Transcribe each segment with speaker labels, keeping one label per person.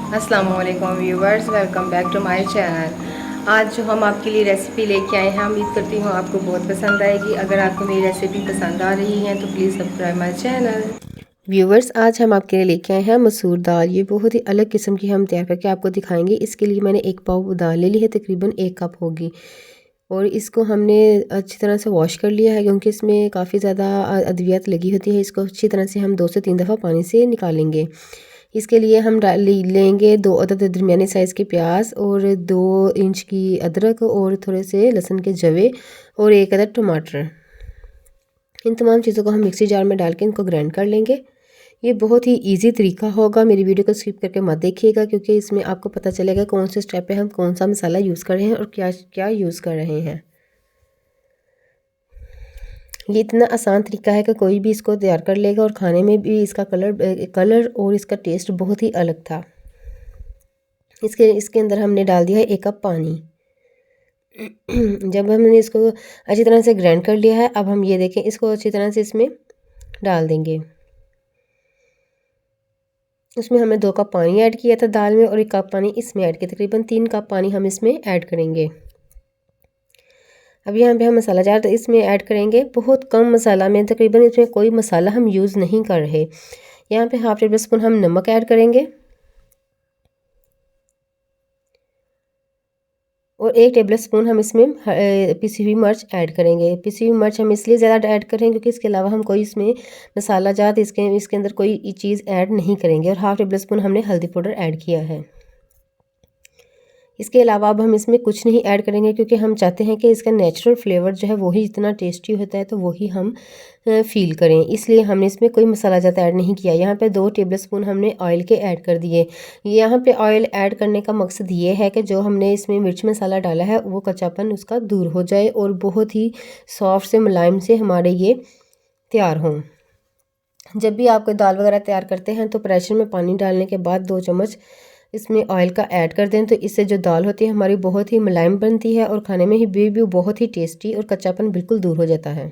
Speaker 1: अस्सलाम वालेकुम viewers, welcome back to my channel. आज जो हम आपके लिए रेसिपी लेके आए हैं, उम्मीद करती हूँ आपको बहुत पसंद आएगी। अगर आपको मेरी रेसिपी पसंद आ रही है तो please subscribe my channel. Viewers, आज हम आपके लिए लेके आए हैं मसूर दाल। ये बहुत ही अलग किस्म की हम तैयार करके आपको दिखाएंगे। इसके लिए मैंने एक पाव दाल ले ली है, तकरीबन 1 कप होगी। और इसको हमने अच्छी तरह से वॉश कर लिया है, क्योंकि इसमें काफ़ी ज़्यादा अद्वियात लगी होती है। इसको अच्छी तरह से हम 2 से 3 दफ़ा पानी से निकालेंगे। इसके लिए हम लेंगे 2 अदद दरमियाने साइज़ के प्याज और 2 इंच की अदरक और थोड़े से लहसुन के जवे और 1 अदद टमाटर। इन तमाम चीज़ों को हम मिक्सी जार में डाल के इनको ग्राइंड कर लेंगे। ये बहुत ही इजी तरीका होगा, मेरी वीडियो को स्किप करके मत देखिएगा, क्योंकि इसमें आपको पता चलेगा कौन से स्टेप पे हम कौन सा मसाला यूज़ कर रहे हैं और क्या क्या यूज़ कर रहे हैं। ये इतना आसान तरीका है कि कोई भी इसको तैयार कर लेगा और खाने में भी इसका कलर और इसका टेस्ट बहुत ही अलग था। इसके अंदर हमने डाल दिया है 1 कप पानी। जब हमने इसको अच्छी तरह से ग्राइंड कर लिया है, अब हम ये देखें, इसको अच्छी तरह से इसमें डाल देंगे। उसमें हमने 2 कप पानी ऐड किया था दाल में और 1 कप पानी इसमें ऐड किया, तकरीबन 3 कप पानी हम इसमें ऐड करेंगे। अब यहाँ पे हम मसाला जार इसमें ऐड करेंगे, बहुत कम मसाला में, तकरीबन इसमें कोई मसाला हम यूज़ नहीं कर रहे। यहाँ पे हाफ टेबल स्पून हम नमक ऐड करेंगे और 1 टेबल स्पून हम इसमें पिसी हुई मिर्च ऐड करेंगे। पिसी हुई मिर्च हम इसलिए ज़्यादा ऐड करेंगे क्योंकि इसके अलावा हम कोई इसमें मसाला जात इसके अंदर कोई चीज़ ऐड नहीं करेंगे। और हाफ टेबल स्पून हमने हल्दी पाउडर ऐड किया है। इसके अलावा अब हम इसमें कुछ नहीं ऐड करेंगे, क्योंकि हम चाहते हैं कि इसका नेचुरल फ्लेवर जो है वही इतना टेस्टी होता है, तो वही हम फील करें। इसलिए हमने इसमें कोई मसाला ज़्यादा ऐड नहीं किया। यहाँ पे 2 टेबल स्पून हमने ऑयल के ऐड कर दिए। यहाँ पे ऑयल ऐड करने का मकसद ये है कि जो हमने इसमें मिर्च मसाला डाला है वो कच्चापन उसका दूर हो जाए और बहुत ही सॉफ्ट से मुलायम से हमारे ये तैयार हों। जब भी आप कोई दाल वगैरह तैयार करते हैं तो प्रेशर में पानी डालने के बाद 2 चम्मच इसमें ऑयल का ऐड कर दें, तो इससे जो दाल होती है हमारी बहुत ही मुलायम बनती है और खाने में ही भी बहुत ही टेस्टी और कच्चापन बिल्कुल दूर हो जाता है।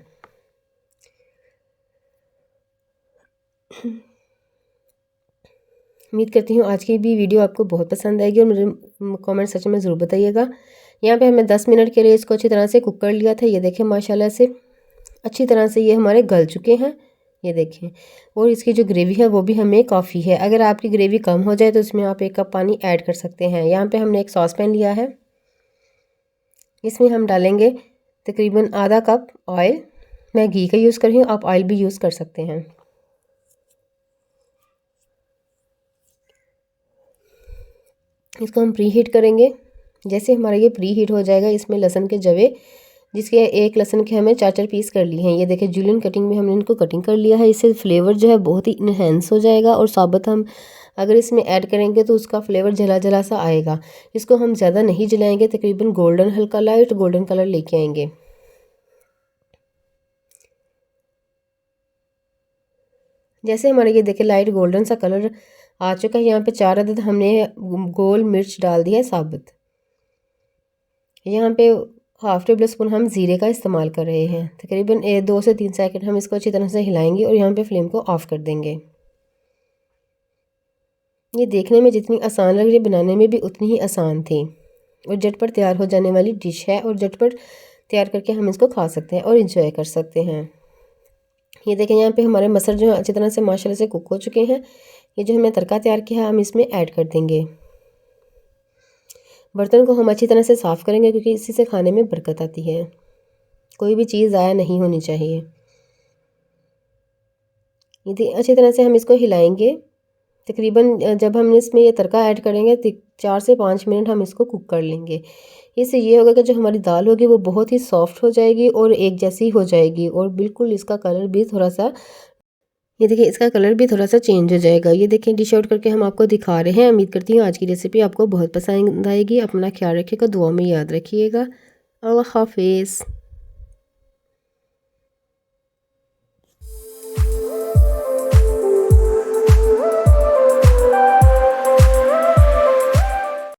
Speaker 1: उम्मीद करती हूँ आज की भी वीडियो आपको बहुत पसंद आएगी और मुझे कमेंट सेक्शन में ज़रूर बताइएगा। यहाँ पे हमने 10 मिनट के लिए इसको अच्छी तरह से कुक कर लिया था। ये देखें, माशाल्लाह से अच्छी तरह से ये हमारे गल चुके हैं, ये देखें। और इसकी जो ग्रेवी है वो भी हमें काफ़ी है। अगर आपकी ग्रेवी कम हो जाए तो इसमें आप 1 कप पानी ऐड कर सकते हैं। यहाँ पे हमने एक सॉस पैन लिया है, इसमें हम डालेंगे तकरीबन आधा कप ऑयल। मैं घी का यूज़ कर रही हूँ, आप ऑयल भी यूज़ कर सकते हैं। इसको हम प्री हीट करेंगे। जैसे हमारा ये प्री हीट हो जाएगा, इसमें लहसुन के जवे, जिसके एक लहसुन के हमें 4 पीस कर लिए हैं। ये देखिए, जूलियन कटिंग में हमने इनको कटिंग कर लिया है। इससे फ्लेवर जो है बहुत ही इनहेंस हो जाएगा और साबुत हम अगर इसमें ऐड करेंगे तो उसका फ्लेवर जला जला सा आएगा। इसको हम ज़्यादा नहीं जलाएंगे, तकरीबन गोल्डन, हल्का लाइट गोल्डन कलर लेके आएंगे। जैसे हमारे ये देखिए लाइट गोल्डन सा कलर आ चुका है। यहाँ पे 4 अदद हमने गोल मिर्च डाल दिया है साबुत। यहाँ पे हाफ टेबल स्पून हम ज़ीरे का इस्तेमाल कर रहे हैं। तकरीबन 2 से 3 सेकंड हम इसको अच्छी तरह से हिलाएंगे और यहाँ पे फ्लेम को ऑफ कर देंगे। ये देखने में जितनी आसान लग रही है, बनाने में भी उतनी ही आसान थी और झटपट तैयार हो जाने वाली डिश है। और झटपट तैयार करके हम इसको खा सकते हैं और इंजॉय कर सकते हैं। ये देखें, यहाँ पे हमारे मटर जो है अच्छी तरह से माशाल्लाह से कुक हो चुके हैं। ये जो हमने तड़का तैयार किया है हम इसमें ऐड कर देंगे। बर्तन को हम अच्छी तरह से साफ़ करेंगे, क्योंकि इसी से खाने में बरकत आती है। कोई भी चीज़ ज़ाया नहीं होनी चाहिए। ये अच्छी तरह से हम इसको हिलाएंगे। तकरीबन जब हम इसमें ये तड़का ऐड करेंगे 4 से 5 मिनट हम इसको कुक कर लेंगे। इससे ये होगा कि जो हमारी दाल होगी वो बहुत ही सॉफ्ट हो जाएगी और एक जैसी हो जाएगी और बिल्कुल इसका कलर भी थोड़ा सा, ये देखिए, इसका कलर भी थोड़ा सा चेंज हो जाएगा। ये देखें, डिश आउट करके हम आपको दिखा रहे हैं। उम्मीद करती हूँ आज की रेसिपी आपको बहुत पसंद आएगी। अपना ख्याल रखिएगा, दुआ में याद रखिएगा। अल्लाह हाफिज़।